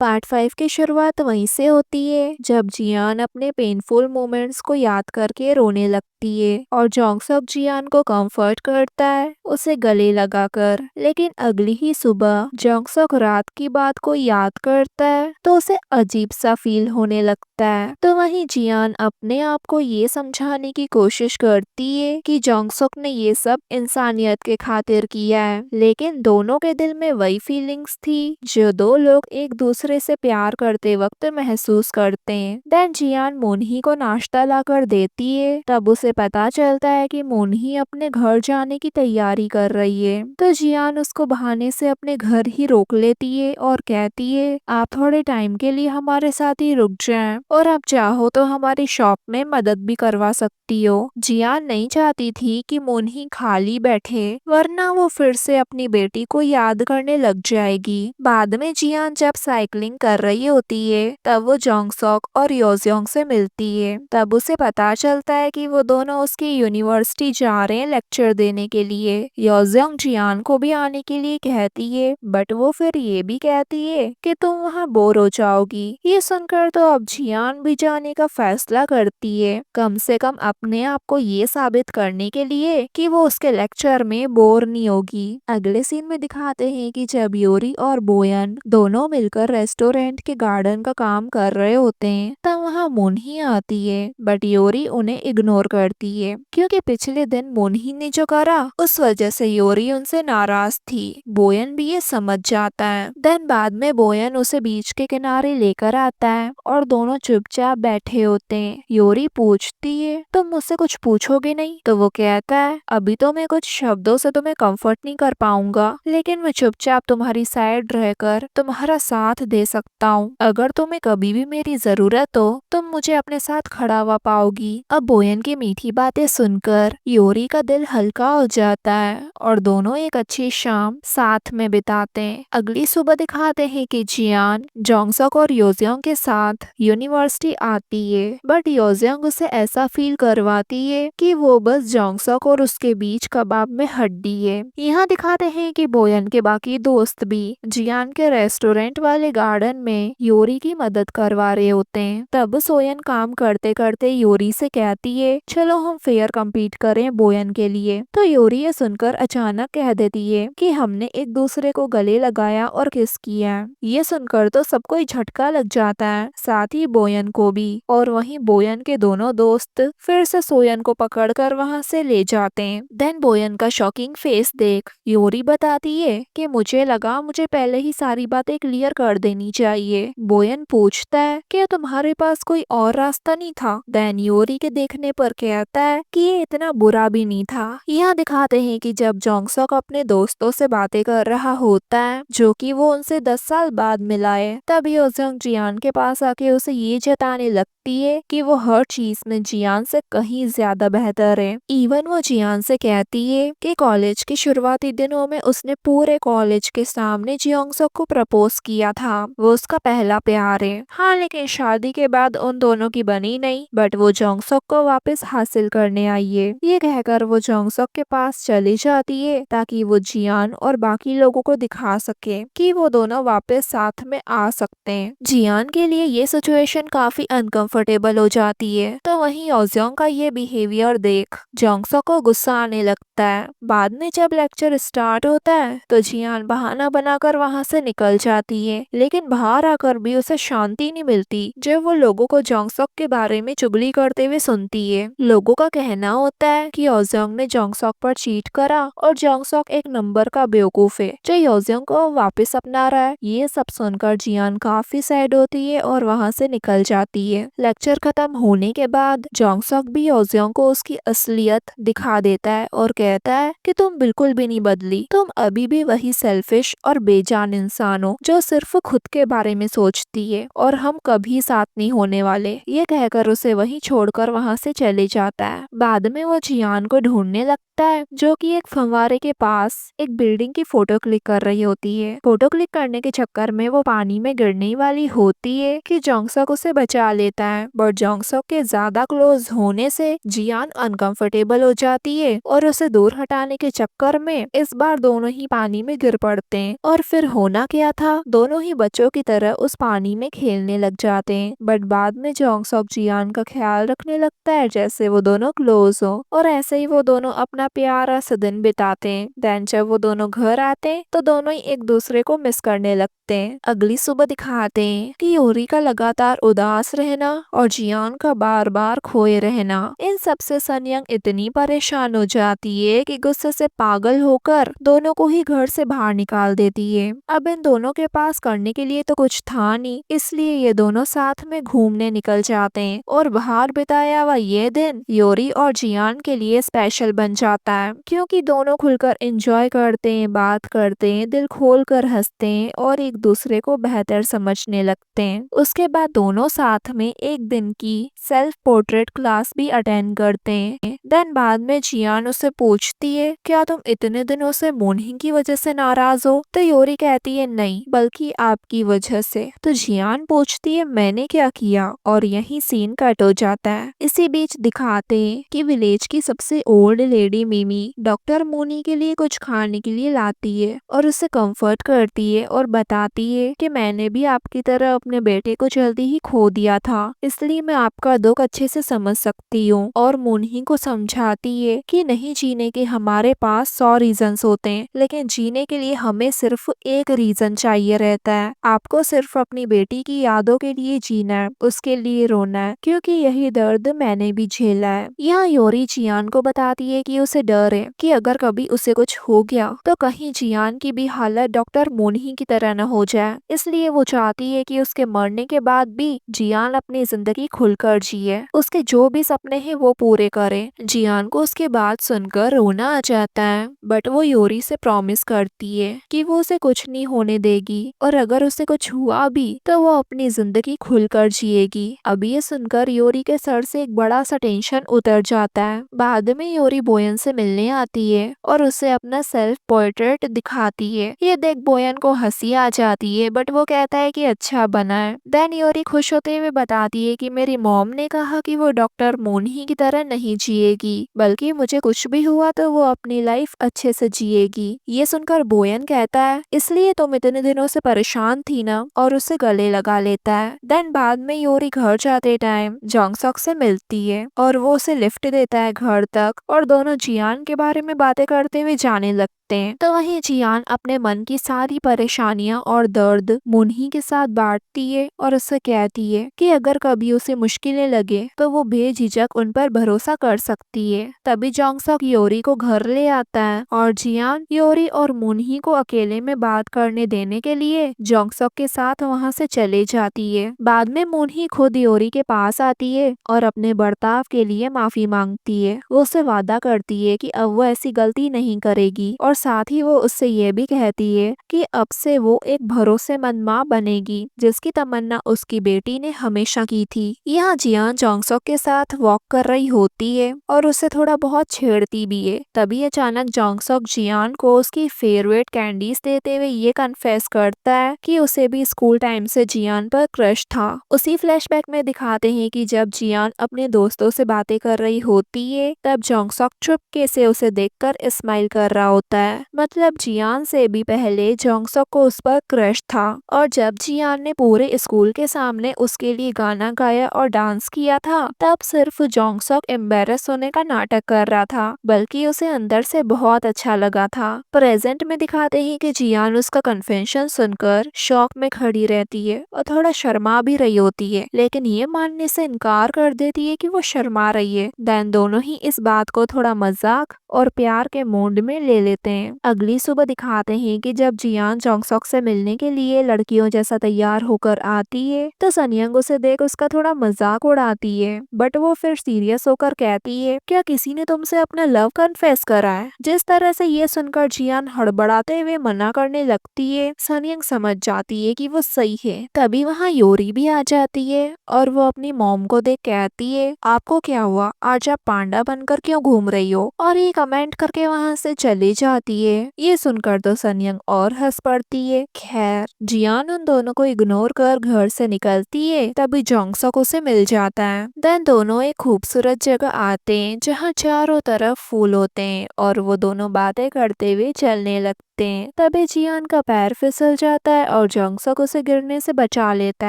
Part 5 की शुरुआत वहीं से होती है जब जियान अपने पेनफुल मोमेंट्स को याद करके रोने लगती है और जोंगसक जियान को कंफर्ट करता है उसे गले लगाकर। लेकिन अगली ही सुबह जोंगसक रात की बात को याद करता है तो उसे अजीब सा फील होने लगता है। तो वहीं जियान अपने आप को ये समझाने की कोशिश करती है कि जोंगसक ने ये सब इंसानियत के खातिर किया है, लेकिन दोनों के दिल में वही फीलिंग्स थी जो दो लोग एक दूसरे से प्यार करते वक्त महसूस करते हैं। देन जियान मोनही को नाश्ता लाकर देती है। तब उसे पता चलता है कि मोनही अपने घर जाने की तैयारी कर रही है। तो जियान उसको बहाने से अपने घर ही रोक लेती है और कहती है आप थोड़े टाइम के लिए हमारे साथ ही रुक जाएं और आप चाहो तो हमारी शॉप में मदद भी करवा सकती हो। जियान नहीं चाहती थी कि मोनही खाली बैठे वरना वो फिर से अपनी बेटी को याद करने लग जाएगी। बाद में जियान जब साइकिलिंग कर रही होती है तब वो जोंगसक और योजोंग से मिलती है। तब उसे पता चलता है कि वो दोनों उसकी यूनिवर्सिटी जा रहे हैं लेक्चर देने के लिए। योजोंग जियान को भी आने के लिए कहती है बट वो फिर ये भी कहती है कि तुम वहाँ बोर हो जाओगी। ये सुनकर तो अब जियान भी जाने का फैसला करती है, कम से कम अपने आप को ये साबित करने के लिए कि वो उसके लेक्चर में बोर नहीं होगी। अगले सीन में दिखाते हैं कि जब योरी और बोयन दोनों मिलकर रेस्टोरेंट के गार्डन का काम कर रहे होते हैं तब वहाँ मोनही आती है बट योरी उन्हें इग्नोर करती है क्योंकि पिछले दिन मोनही ने जो करा उस वजह से योरी उनसे नाराज थी। बोयन भी ये समझ जाता है। देन बाद में बोयन उसे बीच के किनारे लेकर आता है और दोनों चुपचाप बैठे होते हैं। योरी पूछती है तुम मुझसे कुछ पूछोगे नहीं? तो वो कहता है अभी तो मैं कुछ शब्दों से तुम्हें कंफर्ट नहीं कर पाऊंगा, लेकिन मैं चुपचाप तुम्हारी साइड रहकर तुम्हारा साथ दे सकता हूँ। अगर तुम्हें कभी भी मेरी जरूरत हो तुम मुझे अपने साथ खड़ा हुआ पाओगी। अब बोयन की मीठी बातें सुनकर योरी का दिल हल्का हो जाता है और दोनों एक अच्छी शाम साथ में बिताते हैं। अगली सुबह दिखाते हैं कि जियान जोंगसक और योजोंग के साथ यूनिवर्सिटी आती है बट योजोंग उसे ऐसा फील करवाती है कि वो बस जोंगसक और उसके बीच कबाब में हड्डी है। यहाँ दिखाते हैं कि बोयन के बाकी दोस्त भी जियान के रेस्टोरेंट वाले गार्डन में योरी की मदद करवा रहे होते हैं। तब सोयन काम करते करते योरी से कहती है चलो हम फेयर कम्पीट करें बोयन के लिए। तो योरी ये सुनकर अचानक कह देती है कि हमने एक दूसरे को गले लगाया और किस किया। ये सुनकर तो सबको ही झटका लग जाता है, साथ ही बोयन को भी। और वहीं बोयन के दोनों दोस्त फिर से सोयन को पकड़कर वहां से ले जाते हैं। देन बोयन का शॉकिंग फेस देख योरी बताती है कि मुझे लगा मुझे पहले ही सारी बातें क्लियर कर देनी चाहिए। बोयन पूछता है कि तुम्हारे पास कोई और रास्ता नहीं था? देन योरी के देखने पर कहता है कि ये इतना बुरा भी नहीं था। यहाँ दिखाते हैं कि जब जोंगसक अपने दोस्तों से बातें कर रहा होता है जो कि वो उनसे 10 साल बाद मिला है, तब योजोंग जियान के पास आके उसे ये जताने लगती है कि वो हर चीज में जियान से कहीं ज्यादा बेहतर है। इवन वो जियान से कहती है कि कॉलेज के शुरुआती दिनों में उसने पूरे कॉलेज के सामने जियोंगसक को प्रपोज किया था, वो उसका पहला प्यार है। हाँ लेकिन शादी के बाद उन दोनों की बनी नहीं बट वो जोंगसक को वापस हासिल करने आई है। ये कहकर वो जोंगसक के पास चली जाती है ताकि वो जियान और बाकी लोगों को दिखा सके कि वो दोनों वापस साथ में आ सकते हैं। जियान के लिए ये सिचुएशन काफी अनकंफर्टेबल हो जाती है। तो वहीं योजोंग का ये बिहेवियर देख जोंगसक को गुस्सा आने लगता है। बाद में जब लेक्चर स्टार्ट होता है तो जियान बहाना बनाकर वहां से निकल जाती है, लेकिन बाहर आकर भी उसे शांति नहीं मिलती जब वो लोगों को जोंगसक के बारे में चुगली करते हुए सुनती है। लोगों का कहना होता है कि योजोंग ने जोंगसक पर चीट करा और जोंगसक एक नंबर का बेवकूफ है जो योजोंग को वापस अपना रहा है। ये सब सुनकर जियान काफी सैड होती है और वहां से निकल जाती है। लेक्चर खत्म होने के बाद जोंगसक भी योजोंग को उसकी असलियत दिखा देता है और कहता है कि तुम बिल्कुल भी नहीं बदली, तुम अभी भी वही सेल्फिश और बेजान इंसान हो जो सिर्फ खुद के बारे में सोचती है और हम कभी साथ नहीं होने वाले। ये कहकर उसे वहीं छोड़कर वहां से चले जाता है। बाद में वो जियान को ढूंढने लगता है जो कि योरी एक फंवारे के पास एक बिल्डिंग की फोटो क्लिक कर रही होती है। फोटो क्लिक करने के चक्कर में वो पानी में गिरने वाली होती है कि जोंगसक उसे बचा लेता है, बट जोंगसक के ज्यादा क्लोज होने से जियान अनकंफर्टेबल हो जाती है और उसे दूर हटाने के चक्कर में इस बार दोनों ही पानी में गिर पड़ते हैं। और फिर होना क्या था, दोनों ही बच्चों की तरह उस पानी में खेलने लग जाते हैं। बट बाद में जोंगसक जियान का ख्याल रखने लगता है जैसे वो दोनों क्लोज हो, और ऐसे ही वो दोनों अपना प्यारा सा दिन बिताते हैं। देन जब वो दोनों घर आते हैं तो दोनों ही एक दूसरे को मिस करने लगते हैं। अगली सुबह दिखाते हैं कि योरी का लगातार उदास रहना और जियान का बार बार खोए रहना। इन सबसे सनयंग इतनी परेशान हो जाती है कि गुस्से से पागल होकर दोनों को ही घर से बाहर निकाल देती है। अब इन दोनों के पास करने के लिए तो कुछ था नहीं, इसलिए ये दोनों साथ में घूमने निकल जाते हैं और बाहर बिताया हुआ ये दिन योरी और जियान के लिए स्पेशल बन जाता है, क्योंकि दोनों खुलकर एंजॉय करते हैं, बात करते हैं, दिल खोल कर हंसते हैं और एक दूसरे को बेहतर समझने लगते हैं। उसके बाद दोनों साथ में एक दिन की सेल्फ पोर्ट्रेट क्लास भी अटेंड करते हैं। देन बाद में जियान उससे पूछती है, क्या तुम इतने दिनों से मोनही की वजह से नाराज हो? तो योरी कहती है, नहीं, बल्कि आपकी वजह से। तो जियान पूछती है, मैंने क्या किया? और यही सीन कट हो जाता है। इसी बीच दिखाते हैं कि विलेज की सबसे ओल्ड लेडी मिमी डॉक्टर मोनी के लिए कुछ खाने के लिए लाती है और उसे कंफर्ट करती है और बताती है कि मैंने भी आपकी तरह अपने बेटे को जल्दी ही खो दिया था, इसलिए मैं आपका दुख अच्छे से समझ सकती हूँ। और मोनी को समझाती है कि नहीं, जीने के हमारे पास 100 रीजंस होते हैं, लेकिन जीने के लिए हमें सिर्फ एक रीजन चाहिए रहता है। आपको सिर्फ अपनी बेटी की यादों के लिए जीना है, उसके लिए रोना है, क्योंकि यही दर्द मैंने भी झेला है। यहाँ योरी जियान को बताती है कि उसे डर है कि अगर कभी उसे कुछ हो गया तो कहीं जियान की भी हालत डॉक्टर मोनी की तरह न हो जाए, इसलिए वो चाहती है कि उसके मरने के बाद भी जियान अपनी जिंदगी खुलकर जिए, उसके जो भी सपने हैं वो पूरे करे। जियान को उसके बात सुनकर रोना आ जाता है, बट वो योरी से प्रॉमिस करती है कि वो उसे कुछ नहीं होने देगी और अगर उसे कुछ हुआ भी तो वो अपनी जिंदगी खुलकर जिएगी। अब ये सुनकर योरी के सर से एक बड़ा सा टेंशन उतर जाता है। बाद में योरी बोयन से मिलने आती है और उसे अपना सेल्फ पोर्ट्रेट दिखाती है। ये देख बोयन को हंसी आ जाती है, बट वो कहता है कि अच्छा बना है। देन योरी खुश होते हुए बताती है कि मेरी मॉम ने कहा कि वो डॉक्टर मोनी की तरह नहीं जिएगी, बल्कि मुझे कुछ भी हुआ तो वो अपनी लाइफ अच्छे से जिएगी। ये सुनकर बोयन कहता है, इसलिए तुम इतने दिनों से परेशान थी ना, और उसे गले लगा लेता है। देन बाद में योरी घर जाते टाइम जोंगसक से मिलती है और वो उसे लिफ्ट देता है घर तक और दोनों जियान के बारे में बातें करते हुए जाने लगते हैं। तो वहीं जियान अपने मन की सारी परेशानियां और दर्द मुन्ही के साथ बांटती है और उससे कहती है कि अगर कभी उसे मुश्किलें लगे तो वो बेझिझक उन पर भरोसा कर सकती है। तभी जोंगसक योरी को घर ले आता है और जियान योरी और मुन्ही को अकेले में बात करने देने के लिए जोंगसक के साथ वहां से चले जाती है। बाद में मुन्ही खुद योरी के पास आती है और अपने बर्ताव के लिए माफी मांगती है। वो उससे वादा करती है कि अब वो ऐसी गलती नहीं करेगी और साथ ही वो उससे ये भी कहती है कि अब से वो एक भरोसेमंद माँ बनेगी, जिसकी तमन्ना उसकी बेटी ने हमेशा की थी। यहाँ जियान जोंगसक के साथ वॉक कर रही होती है और उसे थोड़ा बहुत छेड़ती भी है। तभी अचानक जोंगसक जियान को उसकी फेवरेट कैंडीज देते हुए ये कन्फेस करता है कि उसे भी स्कूल टाइम से जियान पर क्रश था। उसी फ्लैशबैक में दिखाते हैं कि जब जियान अपने दोस्तों से बातें कर रही होती है तब जोंगसक चुपके से उसे देखकर स्माइल कर रहा होता है। मतलब जियान से भी पहले जोंगसक को उस पर क्रश था, और जब जियान ने पूरे स्कूल के सामने उसके लिए गाना गाया और डांस किया था तब सिर्फ जोंगसक एम्बेरस होने का नाटक कर रहा था, बल्कि उसे अंदर से बहुत अच्छा लगा था। प्रेजेंट में दिखाते हैं कि जियान उसका कन्फेशन सुनकर शॉक में खड़ी रहती है और थोड़ा शर्मा भी रही होती है, लेकिन ये मानने से इनकार कर देती है कि वो शर्मा रही है। देन दोनों ही इस बात को थोड़ा मजाक और प्यार के मूड में ले लेते हैं। हैं। अगली सुबह दिखाते हैं कि जब जियान जोंगसok से मिलने के लिए लड़कियों जैसा तैयार होकर आती है तो सनयंग उसे देख उसका थोड़ा मजाक उड़ाती है, बट वो फिर सीरियस होकर कहती है, क्या किसी ने तुमसे अपना लव कन्फेस करा है? जिस तरह से ये सुनकर जियान हड़बड़ाते हुए मना करने लगती है, सनयंग समझ जाती है कि वो सही है। तभी वहाँ योरी भी आ जाती है और वो अपनी मॉम को देख कहती है, आपको क्या हुआ? आज आप पांडा बनकर क्यों घूम रही हो? और ये कमेंट करके वहाँ से चली जाती है। ये सुनकर तो सनयंग और हंस पड़ती है। खैर, जियान उन दोनों को इग्नोर कर घर से निकलती है, तभी जोंगसक उसे मिल जाता है। देन दोनों एक खूबसूरत जगह आते हैं जहाँ चारों तरफ फूल होते हैं और वो दोनों बातें करते हुए चलने लगते हैं। तभी जियान का पैर फिसल जाता है और जोंगसक उसे गिरने से बचा लेता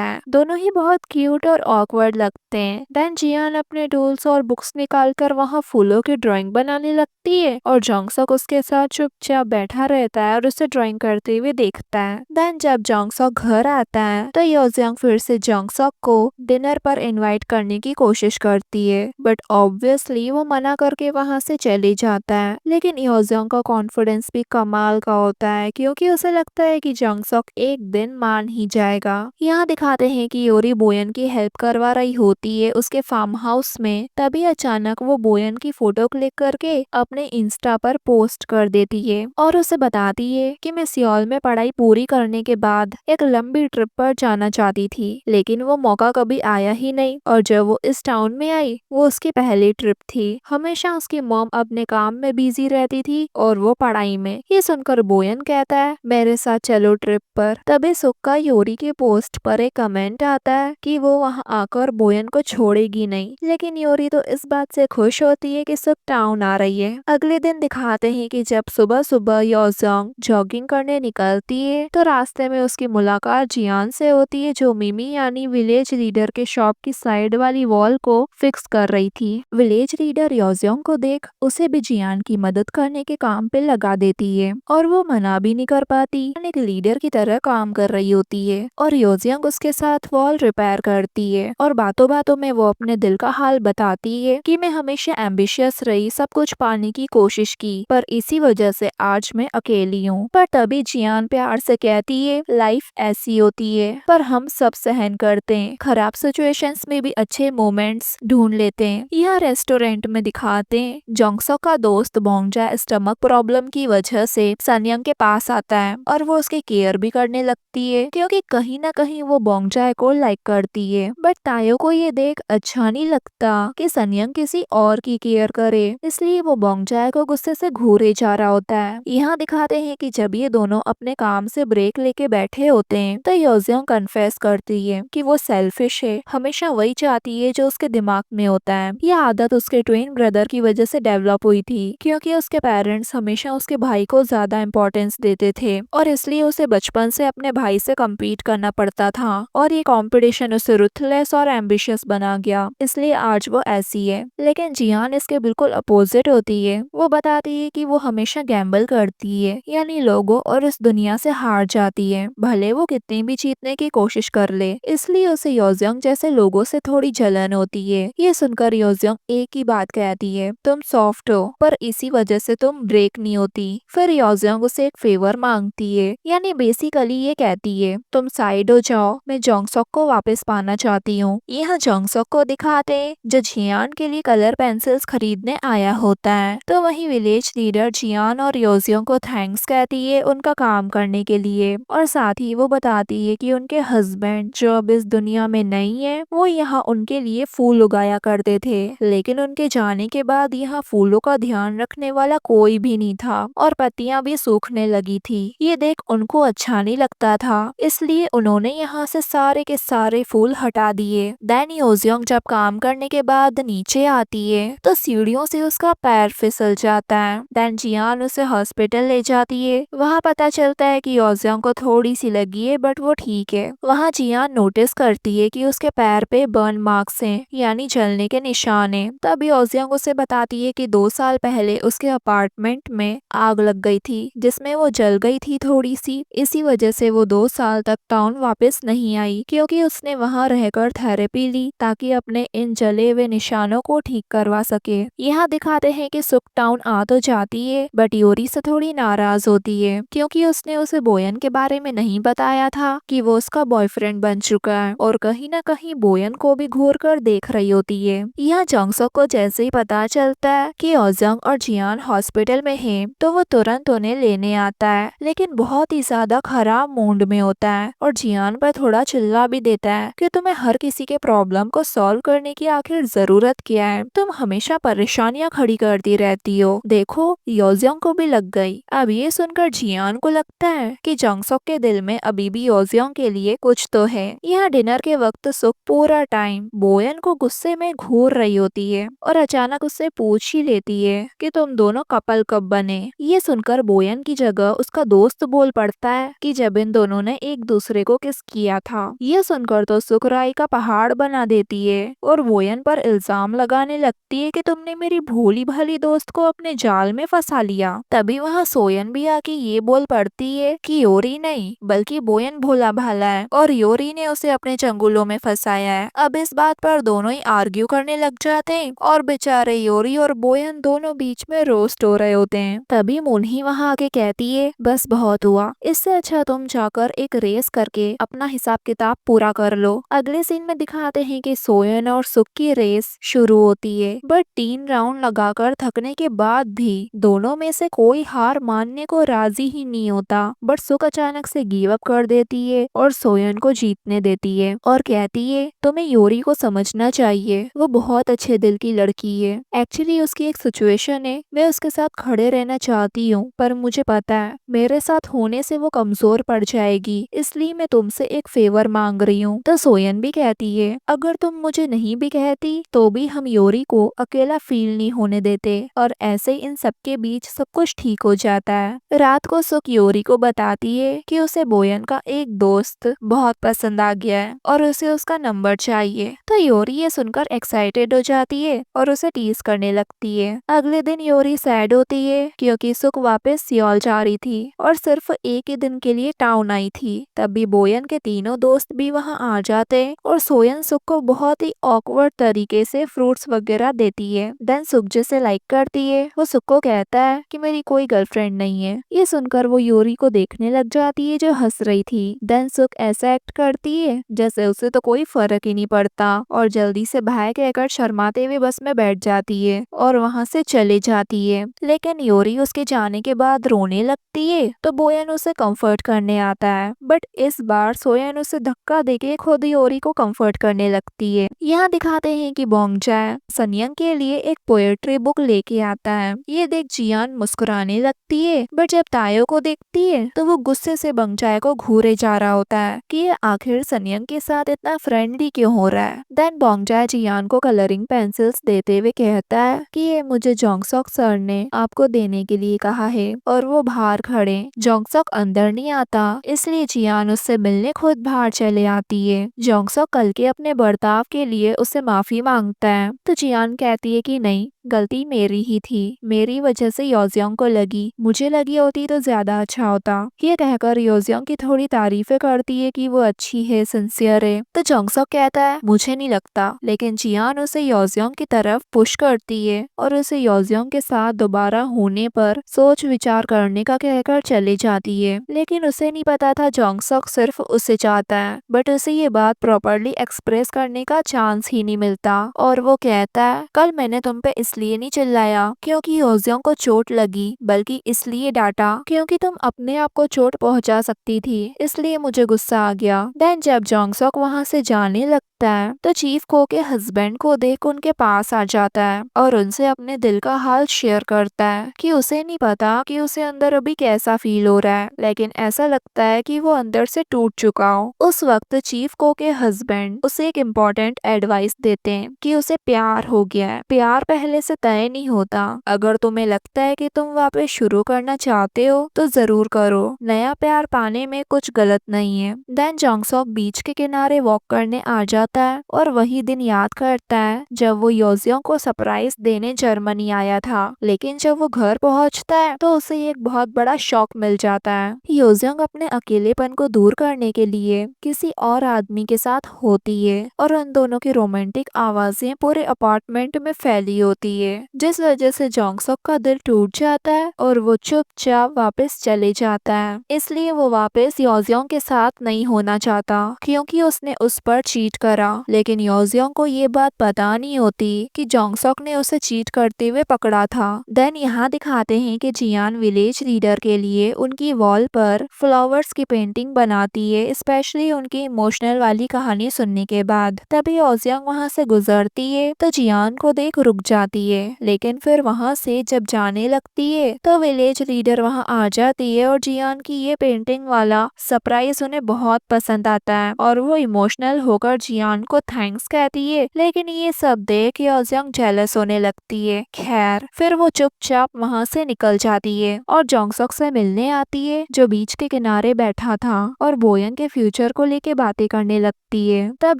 है। दोनों ही बहुत क्यूट और ऑकवर्ड लगते हैं। देन जियान अपने टूल्स और बुक्स निकालकर वहाँ फूलों की ड्राइंग बनाने लगती है और जोंगसक उसके साथ चुपचाप बैठा रहता है और उसे ड्राइंग करते हुए देखता है। देन जब जोंगसक घर आता है तो योजियांग फिर से जोंगसक को डिनर पर इनवाइट करने की कोशिश करती है, बट ऑब्वियसली वो मना करके वहाँ से चले जाता है। लेकिन योजियांग का कॉन्फिडेंस भी कमाल का होता है क्योंकि उसे लगता है कि जोंगसक एक दिन मान ही जाएगा। यहाँ दिखाते हैं कि योरी बोयन की हेल्प करवा रही होती है उसके फार्म हाउस में। तभी अचानक वो बोयन की फोटो क्लिक करके अपने इंस्टा पर पोस्ट कर देती है और उसे बताती है कि मैं सियोल में पढ़ाई पूरी करने के बाद एक लंबी ट्रिप पर जाना चाहती थी, लेकिन वो मौका कभी आया ही नहीं। और जब वो इस टाउन में आई वो उसकी पहली ट्रिप थी। हमेशा उसकी मॉम अपने काम में बिजी रहती थी और वो पढ़ाई में। ये सुनकर बोयन कहता है, मेरे साथ चलो ट्रिप पर। तभी सुक्का योरी के पोस्ट पर एक कमेंट आता है कि वो वहाँ आकर बोयन को छोड़ेगी नहीं, लेकिन योरी तो इस बात से खुश होती है कि सुक टाउन आ रही है। अगले दिन दिखाते हैं कि जब सुबह सुबह योजियांग जॉगिंग करने निकलती है तो रास्ते में उसकी मुलाकात जियान से होती है जो मिमी यानी विलेज लीडर के शॉप की साइड वाली वॉल को फिक्स कर रही थी। विलेज लीडर योजियांग को देख उसे भी जियान की मदद करने के काम पे लगा देती है और वो मना भी नहीं कर पाती। एक लीडर की तरह काम कर रही होती है और योजियांग उसके साथ वॉल रिपेयर करती है और बातों बातों में वो अपने दिल का हाल बताती है कि मैं हमेशा एम्बिशियस रही, सब कुछ पाने की कोशिश की, पर इसी वजह से आज मैं अकेली हूँ। पर तभी जियान प्यार से कहती है, लाइफ ऐसी होती है पर हम सब सहन करते हैं, खराब सिचुएशंस में भी अच्छे मोमेंट्स ढूंढ लेते हैं। यह रेस्टोरेंट में दिखाते हैं जोंगसक का दोस्त बोंगजा स्टमक प्रॉब्लम की वजह से सनयंग के पास आता है और वो उसकी केयर भी करने लगती है क्योंकि कहीं ना कहीं वो बोंगजा को लाइक करती है। बट तायो को ये देख अच्छा नहीं लगता कि सनयंग किसी और की केयर करे, इसलिए वो बोंगजा को गुस्से से घूरे जा रहा होता है। यहाँ दिखाते हैं कि जब ये दोनों अपने काम से ब्रेक लेके बैठे होते हैं तो योजियांग कन्फेस करती है कि वो सेल्फिश है, हमेशा वही चाहती है जो उसके दिमाग में होता है। यह आदत उसके ट्विन ब्रदर की वजह से डेवलप हुई थी क्योंकि उसके पेरेंट्स हमेशा उसके भाई को ज्यादा इम्पोर्टेंस देते थे और इसलिए उसे बचपन से अपने भाई से कम्पीट करना पड़ता था और ये कंपटीशन उसे रुथलेस और एम्बिशियस बना गया, इसलिए आज वो ऐसी है। लेकिन जियान इसके बिल्कुल अपोजिट होती है। वो बताती है कि वो हमेशा गैम्बल करती है, यानी लोगों और इस दुनिया से हार जाती है भले वो कितनी भी जीतने की कोशिश कर ले। इसलिए उसे योजियांग जैसे लोगों से थोड़ी जलन होती है। ये सुनकर योजियांग एक ही बात कहती है, तुम सॉफ्ट हो पर इसी वजह से तुम ब्रेक नहीं होती। फिर योजियांग उसे एक फेवर मांगती है, यानी बेसिकली ये कहती है, तुम साइड हो जाओ, मैं जोंगसक को वापस पाना चाहती हूँ। यहाँ जोंगसक को दिखाते जो जियान के लिए कलर पेंसिल्स खरीदने आया होता है तो वही विलेज लीडर जियान और योजियांग को थैंक्स कहती है उनका काम करने के लिए और साथ ही वो बताती है कि उनके हस्बैंड जो अब इस दुनिया में नहीं है वो यहाँ उनके लिए फूल उगाया करते थे, लेकिन उनके जाने के बाद यहाँ फूलों का ध्यान रखने वाला कोई भी नहीं था और पत्तियां भी सूखने लगी थी। ये देख उनको अच्छा नहीं लगता था, इसलिए उन्होंने यहाँ से सारे के सारे फूल हटा दिए। देन योजियांग जब काम करने के बाद नीचे आती है तो सीढ़ियों से उसका पैर फिसल जाता है। देन जियान उसे हॉस्पिटल ले जाती है। वहाँ पता चलता है कि योजियांग को थोड़ी सी लगी है बट वो ठीक है। वहाँ जियान नोटिस करती है कि उसके पैर पे बर्न मार्क्स हैं, यानी जलने के निशान हैं। तब योजियांग उसे बताती है कि 2 साल पहले उसके अपार्टमेंट में आग लग गई थी जिसमें वो जल गई थी थोड़ी सी। इसी वजह से वो 2 साल तक टाउन वापस नहीं आई, क्योंकि उसने वहाँ रहकर थेरेपी ली ताकि अपने इन जले हुए निशानों को ठीक करवा सके। यहाँ दिखाते हैं कि सुक टाउन आ तो जाती है, बट योरी से थोड़ी नाराज होती है, क्योंकि उसने उसे बोयन के बारे में नहीं बताया था कि वो उसका बॉयफ्रेंड बन चुका है, और कहीं ना कहीं बोयन को भी घूर कर देख रही होती है। यहाँ जंगसोक को जैसे ही पता चलता है कि ओजंग और जियान हॉस्पिटल में हैं, तो वो तुरंत उन्हें लेने आता है, लेकिन बहुत ही ज्यादा खराब मूड में होता है और जियान पर थोड़ा चिल्ला भी देता है कि तुम्हें हर किसी के प्रॉब्लम को सॉल्व करने की आखिर जरूरत क्या है, तुम हमेशा परेशानियां खड़ी करती रहती हो। देखो, योजोंग को भी लग गई। अब ये सुनकर जियान को लगता है कि जंगसोक के दिल में अभी भी योजोंग के लिए कुछ तो है। यहाँ डिनर के वक्त सुक पूरा टाइम बोयन को गुस्से में घूर रही होती है और अचानक उससे पूछ ही लेती है कि तुम दोनों कपल कब बने। ये सुनकर बोयन की जगह उसका दोस्त बोल पड़ता है कि जब इन दोनों ने एक दूसरे को किस किया था। ये सुनकर तो सुक राई का पहाड़ बना देती है और बोयन पर इल्जाम लगाने लगती है कि तुमने मेरी भोली भाली दोस्त को अपने जाल में फंसा लिया। तभी वहाँ सोयन भी आके ये बोल पड़ती है कि योरी नहीं बल्कि बोयन भोला भाला है और योरी ने उसे अपने चंगुलों में फंसाया है। अब इस बात पर दोनों ही आर्ग्यू करने लग जाते हैं और बेचारे योरी और बोयन दोनों बीच में रोस्ट हो रहे होते हैं। तभी मुन्ही वहाँ आके कहती है बस बहुत हुआ, इससे अच्छा तुम जाकर एक रेस करके अपना हिसाब किताब पूरा कर लो। अगले सीन में दिखाते हैं कि सोयन और सुक की रेस शुरू होती है, बट 3 राउंड लगाकर थकने के बाद भी दोनों में से कोई हार मानने को राजी ही नहीं होता। बट सुक अचानक से गिव अप कर देती है और सोयन को जीतने देती है और कहती है तुम्हें योरी को समझना चाहिए, वो बहुत अच्छे दिल की लड़की है। एक्चुअली उसकी एक सिचुएशन है, मैं उसके साथ खड़े रहना चाहती हूँ, पर मुझे पता है मेरे साथ होने से वो कमजोर पड़ जाएगी, इसलिए मैं तुमसे एक फेवर मांग रही हूँ। तो सोयन भी कहती है अगर तुम मुझे नहीं भी कहती तो भी हम योरी को अकेला फील नहीं होने देते, और ऐसे इन सबके बीच सब कुछ ठीक हो जाता है। रात को सुक योरी को बताती है कि उसे बोयन का एक दोस्त बहुत पसंद आ गया है और उसे उसका नंबर चाहिए। तो योरी ये सुनकर एक्साइटेड हो जाती है और उसे टीज करने लगती है। अगले दिन योरी सैड होती है क्योंकि सुक वापस सियोल जा रही थी और सिर्फ एक ही दिन के लिए टाउन आई थी। तभी बोयन के तीनों दोस्त भी वहाँ आ जाते हैं और सोयन सुक को बहुत ही ऑकवर्ड तरीके से फ्रूट्स वगैरह देती है। देन सुक जिसे लाइक करती है वो सुक को कहता है कि मेरी कोई गर्लफ्रेंड नहीं है। ये सुनकर वो योरी को देखने लग जाती है जो हंस रही थी। देन सुक ऐसा एक्ट करती है जैसे उसे तो कोई फर्क ही नहीं पड़ता और जल्दी से बाय कहकर शर्माते हुए बस में बैठ जाती है और वहाँ से चले जाती है। लेकिन योरी उसके जाने के बाद रोने लगती है तो बोयन उसे कंफर्ट करने आता है, बट इस बार सोयन उसे धक्का देके खुद योरी को कंफर्ट करने लगती है। यहाँ दिखाते हैं कि बोंगजाए सनयंग के लिए एक पोएट्री बुक लेके आता है। ये देख जियान मुस्कुराने लगती है, बट जब तायो को देखती है तो वो गुस्से से बोंगजाए को घूरे जा रहा होता है कि ये आखिर सनयंग के साथ इतना फ्रेंडली क्यों हो रहा है। देन बोंगजाए जियान को कलरिंग पेंसिल्स देते हुए कहता है कि ये मुझे जोंगसोक सर ने आपको देने के लिए कहा है, और वो बाहर खड़े। जोंगसोक अंदर नहीं आता, इसलिए जियान उससे मिलने खुद बाहर चले आती है। जोंगसोक कल के अपने बर्ताव के लिए उससे माफी मांगता है तो जियान कहती है कि नहीं, गलती मेरी ही थी, मेरी वजह से योजियोंग को लगी, मुझे लगी होती तो ज्यादा अच्छा होता। ये कहकर योजियोंग की थोड़ी तारीफें करती है कि वो अच्छी है, सिंसियर है। तो जोंगसोक कहता है मुझे नहीं लगता, लेकिन जियान उसे योजियोंग की तरफ पुश करती है और उसे योजियोंग के साथ दोबारा होने पर सोच विचार करने का कहकर चले जाती है। लेकिन उसे नहीं पता था जोंगसोक सिर्फ उसे चाहता है, बट उसे ये बात प्रॉपरली एक्सप्रेस करने का चांस ही नहीं मिलता और वो कहता है कल मैंने तुम पे इसलिए नहीं चिल्लाया क्योंकि योजियोंग को चोट लगी, बल्कि इसलिए डांटा क्योंकि तुम अपने आप को चोट पहुंचा सकती थी, इसलिए मुझे गुस्सा आ गया। देन जब जोंगसोक वहाँ से जाने लगता है तो चीफ को के हस्बैंड को देख उनके पास आ जाता है और उनसे अपने दिल का हाल शेयर करता है कि उसे नहीं पता कि उसे अंदर अभी कैसा फील हो रहा है, लेकिन ऐसा लगता है कि वो अंदर से टूट चुका हो। उस वक्त चीफ को के हस्बैंड उसे एक इम्पोर्टेंट एडवाइस देते हैं कि उसे प्यार हो गया है, प्यार पहले से तय नहीं होता। अगर तुम्हें लगता है कि तुम वापस शुरू करना चाहते हो तो जरूर करो। नया प्यार पाने में कुछ गलत नहीं है। देन जोंगसोक बीच के किनारे वॉक करने आ जाता है और वही दिन याद करता है जब वो योजियोंग को सरप्राइज देने जर्मनी आया था। लेकिन जब वो घर पहुंचता है तो उसे एक बहुत बड़ा शॉक मिल जाता है। योजियोंग अपने अकेलेपन को दूर करने के लिए किसी और आदमी के साथ होती है और उन दोनों की रोमांटिक आवाजें पूरे अपार्टमेंट में फैली होती है, जिस वजह से जोंगसोक का दिल टूट जाता है और वो चुपचाप वापस चले जाता है। इसलिए वो वापस योजियोंग के साथ नहीं होना चाहता क्योंकि उसने उस पर चीट करा। लेकिन योजियोंग को ये बात पता नहीं होती कि जोंगसोक ने उसे चीट करते हुए पकड़ा था। देन यहाँ दिखाते हैं कि जियान विलेज लीडर के लिए उनकी वॉल पर फ्लावर्स की पेंटिंग बनाती है, स्पेशली उनकी इमोशनल वाली कहानी सुनने के बाद। तभी योजियोंग वहाँ से गुजरती है तो जियान को देख रुक जाती है, लेकिन फिर वहाँ से जब जाने लगती है तो विलेज लीडर वहाँ आ जाती है और जियान की ये पेंटिंग वाला सरप्राइज उन्हें बहुत पसंद आता है और वो इमोशनल होकर जियान को थैंक्स कहती है। लेकिन ये सब देख योजियोंग जेलस होने लगती है। खैर फिर वो चुपचाप वहाँ से निकल जाती है और जोंगसोक से मिलने आती है जो बीच के किनारे बैठा था और बोयंग के फ्यूचर को लेके बातें करने लगती है। तब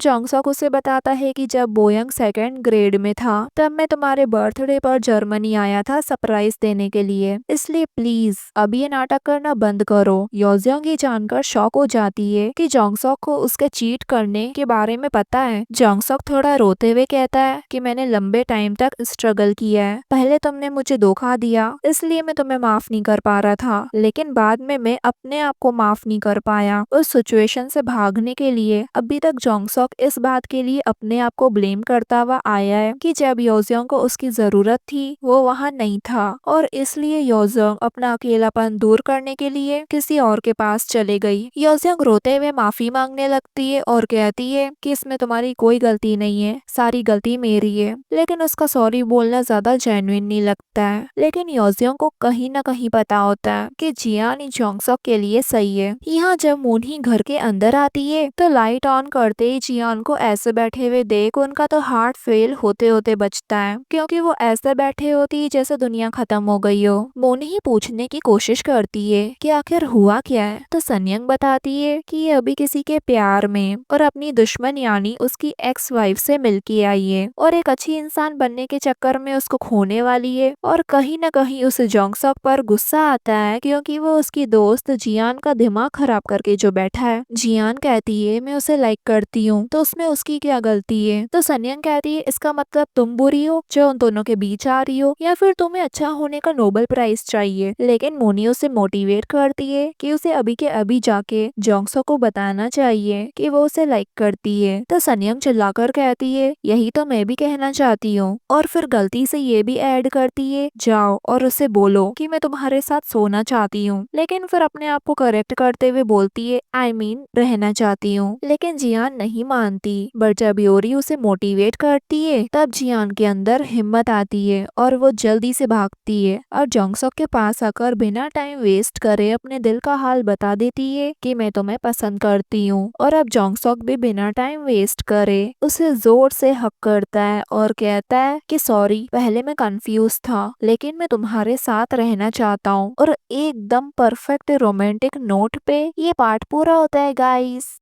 जोंगसोक उसे बताता है कि जब बोयंग सेकंड ग्रेड में था तब मैं तुम्हारे बर्थडे पर जर्मनी आया था सरप्राइज देने के लिए, इसलिए प्लीज अब ये नाटक करना बंद करो। योजियोंग ये जानकर शॉक हो जाती है कि जोंगसोक को उसके चीट करने के बारे में पता है। जोंगसोक थोड़ा रोते हुए कहता है कि मैंने लंबे टाइम तक स्ट्रगल किया है, पहले तुमने मुझे धोखा दिया इसलिए मैं तुम्हें माफ नहीं कर पा रहा था, लेकिन बाद में मैं अपने आप को माफ नहीं कर पाया। उस सिचुएशन से भागने के लिए अभी तक जोंगसोक इस बात के लिए अपने आप को ब्लेम करता हुआ आया है कि जब योजियोंग को उसकी जरूरत थी वो वहाँ नहीं था और इसलिए योजियोंग अपना अकेलापन दूर करने के लिए किसी और के पास चले गई। योजियोंग रोते हुए माफी मांगने लगती है और कहती है कि इसमें तुम्हारी कोई गलती नहीं है, सारी गलती मेरी है। लेकिन उसका सॉरी बोलना ज्यादा जेन्युइन नहीं लगता है। लेकिन योजियोंग को कहीं ना कहीं पता होता है कि जियान ही जोंगसोक के लिए सही है। यहाँ जब मोनी घर के अंदर आती है तो लाइट ऑन करते ही जियान को ऐसे बैठे हुए देख उनका तो हार्ट फेल होते होते बचता है, क्योंकि वो ऐसे बैठे होती जैसे दुनिया खत्म हो गई हो। मोनी ही पूछने की कोशिश करती है कि आखिर हुआ क्या है, तो सन्यंग बताती है कि ये अभी किसी के प्यार में और अपनी दुश्मन यानी उसकी एक्स वाइफ से मिलके आई है और एक अच्छी इंसान बनने के चक्कर में उसको खोने वाली है। और कहीं न कहीं उसे जोंगसोक पर गुस्सा आता है क्योंकि वो उसकी दोस्त जियान का दिमाग खराब करके जो बैठा है। जियान कहती है मैं उसे लाइक करती हूँ तो उसमें उसकी क्या गलती है, तो सन्यंग कहती है इसका मतलब तुम बुरी हो जो उन दोनों के बीच आ रही हो, या फिर तुम्हें अच्छा होने का नोबेल प्राइज चाहिए। लेकिन मोनी उसे मोटिवेट करती है कि उसे अभी के अभी जाके जोंगसोक को बताना चाहिए कि वो उसे लाइक करती है। तो सन्यंग चिल्लाकर कहती है यही तो मैं भी कहना चाहती हूँ, और फिर गलती से ये भी ऐड करती है जाओ और उसे बोलो कि मैं तुम्हारे साथ सोना चाहती हूँ। लेकिन फिर अपने आप को करेक्ट करते हुए बोलती है आई मीन रहना चाहती हूँ। लेकिन जियान नहीं मानती, बट जब योरी उसे मोटिवेट करती है तब जियान के अंदर हिम्मत आती है और वो जल्दी से भागती है और जोंगसोक के पास आकर बिना टाइम वेस्ट करे अपने दिल का हाल बता देती है कि मैं तुम्हें पसंद करती हूँ। और अब जोंगसोक भी बिना टाइम वेस्ट करे उसे जोर से हक करता है और कहता है कि सॉरी पहले मैं कंफ्यूज था, लेकिन मैं तुम्हारे साथ रहना चाहता हूँ। और एकदम परफेक्ट रोमांटिक नोट पे ये पार्ट पूरा होता है गाइस।